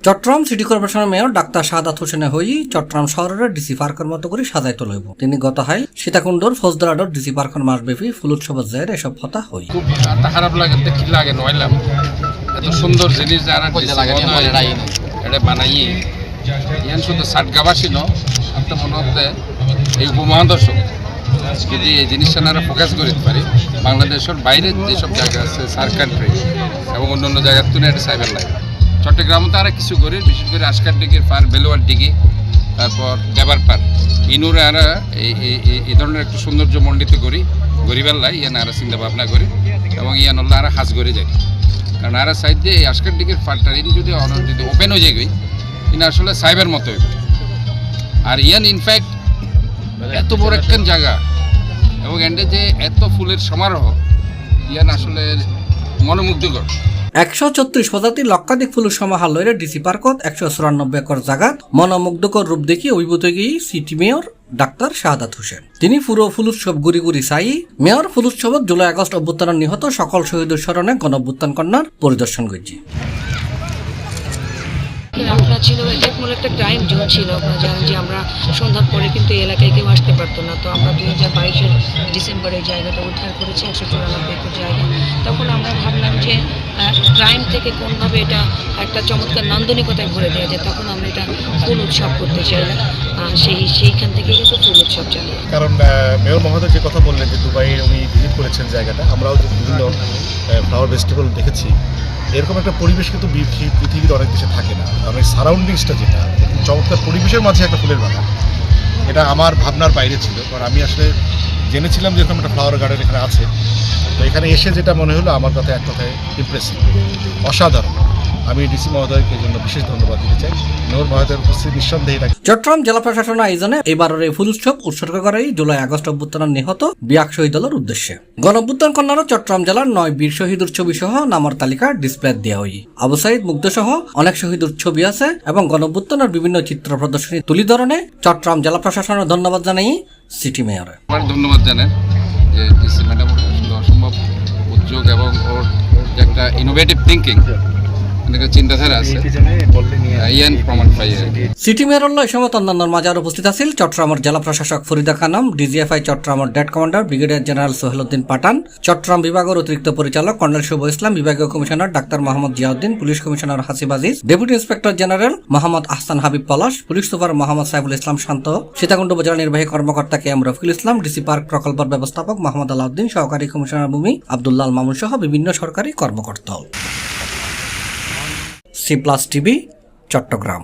Chittagong city কর্পোরেশনের mayor doctor শাহাদাত হোসেনের হই চট্টগ্রাম শহরের ডিসি পার্কের মতো করে সাজাই তোলা হইব। তিনি গত হাই সীতাকুণ্ডর ফৌজদারাডর ডিসি পার্কের মাসব্যাপী ফুল উৎসবের জের এসব কথা হই। খুব খারাপ লাগে, কি লাগে নইলাম এত সুন্দর জিনিস যারা এটা বানাইয়ে ইয়ান শুধু সাটগাবাসী ন আপনার মনে হতে এই উপমহাদর্শক যদি এই জিনিসটা না ফোকাস করতে পারি বাংলাদেশের বাইরের যেসব জায়গা আছে সার কান্ট্রি এবং অন্য জায়গার তুলে এটা সাইবার লাগে। চট্টগ্রামে তো আরও কিছু করি, বিশেষ করে আশকার ডিগির পার, বেলোয়ার ডিগি, তারপর দেবার পার ইনুরে আরা এই ধরনের একটু সৌন্দর্য মণ্ডিত করি গরিবেল্লাই ইয়ান আরা চিন্তা ভাবনা করি এবং ইয়ান হল্লা আরা হাজ করে যাই। কারণ আরা সাইড দিয়ে এই আশকার ডিগির পারটার ইন যদি ওপেন হয়ে যায় ইন আসলে সাইবার মতো হইব। আর ইয়ান ইনফ্যাক্ট এত বড় একখান জায়গা এবং এন্ডে যে এত ফুলের সমারোহ ইয়ান আসলে মনোমুগ্ধকর। 134 প্রজাতির লক্ষাধিক ফুলের সমাহার ডিসি পার্কত 194 একর জায়গাত মনোমুগ্ধকর রূপ দেখি অভিভূত গিয়ে city mayor doctor Shahadat Hossain. তিনি পুরো ফুল উৎসব ঘুরি ঘুরি চাই মেয়র ফুল উৎসবত জুলাই আগস্ট অভ্যুত্থানের নিহত সকল শহীদের স্মরণে গণ অভ্যুত্থান কন্যার পরিদর্শন করছি। আপনার ছিল মূল একটা ক্রাইম জোন ছিল। আপনারা জানেন যে আমরা সন্ধ্যার পরে কিন্তু এই এলাকায় কেউ আসতে পারতো না। তো আমরা 2022-এর ডিসেম্বরে এই জায়গাটা উদ্ধার করেছি, 194 একর জায়গা। তখন আমরা ভাবলাম যে ক্রাইম থেকে কোনভাবে এটা একটা চমৎকার নান্দনিকতায় ভরে দেওয়া যায়। তখন আমরা এটা ফুল উৎসব করতে চাইলাম, সেইখান থেকে কিন্তু ফুল উৎসব চালু। কারণ মেয়র মহোদয় যে কথা বললেন যে দুবাইয়ে উনি ভিজিট করেছেন জায়গাটা, আমরাও বিভিন্ন ফ্লাওয়ার ফেস্টিভ্যাল দেখেছি। এরকম একটা পরিবেশ কিন্তু পৃথিবীর অনেক দেশে থাকে না। কারণ এই সারাউন্ডিংসটা যেটা চমৎকার পরিবেশের মাঝে একটা ফুলের বাগান, এটা আমার ভাবনার বাইরে ছিল। কারণ আমি আসলে জেনেছিলাম যে এরকম একটা ফ্লাওয়ার গার্ডেন এখানে আছে। তো এখানে এসে যেটা মনে হলো আমার কথা এক কথায় ইমপ্রেসিভ, অসাধারণ। আমি ডিসি মহোদয়কে জন্য বিশেষ ধন্যবাদ দিতে চাই। মেয়র মহোদয়ের উপস্থিতি নিঃসন্দেহে। চট্টগ্রাম জেলা প্রশাসনের আয়োজনে এবারের এই ফুল উৎসব উৎসর্গ করাই জুলাই আগস্ট অভ্যুত্থানের নিহত বিয়াক শহীদ দলের উদ্দেশ্যে। গণ অভ্যুত্থান কন্যারা চট্টগ্রাম জেলার 9 বীর শহীদের ছবি সহ নামের তালিকা ডিসপ্লে দেওয়া হয়। আবু সাইদ মুগ্ধ সহ অনেক শহীদের ছবি আছে এবং গণ অভ্যুত্থানের বিভিন্ন চিত্র প্রদর্শনী তুলি ধরনে চট্টগ্রাম জেলা প্রশাসনের ধন্যবাদ জানাই সিটি মেয়রে। ধন্যবাদ জানাই যে ডিসি ম্যাডাম অসম্ভব উদ্যোগ এবং ওর যে একটা ইনোভেটিভ থিঙ্কিং চিন্তাধারা আছে ইয়ান প্রমাণ পাই। সিটি মেয়র এই সময় অন্যান্যর মাঝে উপস্থিত আছিল চট্টগ্রামের জেলা প্রশাসক ফরিদা খানম, ডিজিএফআই চট্টগ্রামের det commander brigadier general Sohel Uddin Pathan, Chittagong বিভাগের অতিরিক্ত পরিচালক কর্নেল শুভ ইসলাম, বিভাগীয় কমিশনার ডাক্তার Mohammad Ziauddin, police commissioner Hasib Aziz, deputy inspector general Mohammad Ahsan Habib Palash, police super Mohammad Saiful Islam Shanto, Sitakunda upazila নির্বাহী কর্মকর্তা K M Rafiqul Islam, DC park প্রকল্পের ব্যবস্থাপক মোহাম্মদ আলাউদ্দিন, সহকারী কমিশনার ভূমি আব্দুল্লাহ মামুন সহ বিভিন্ন সরকারি কর্মকর্তা। C+ TV Chittagong.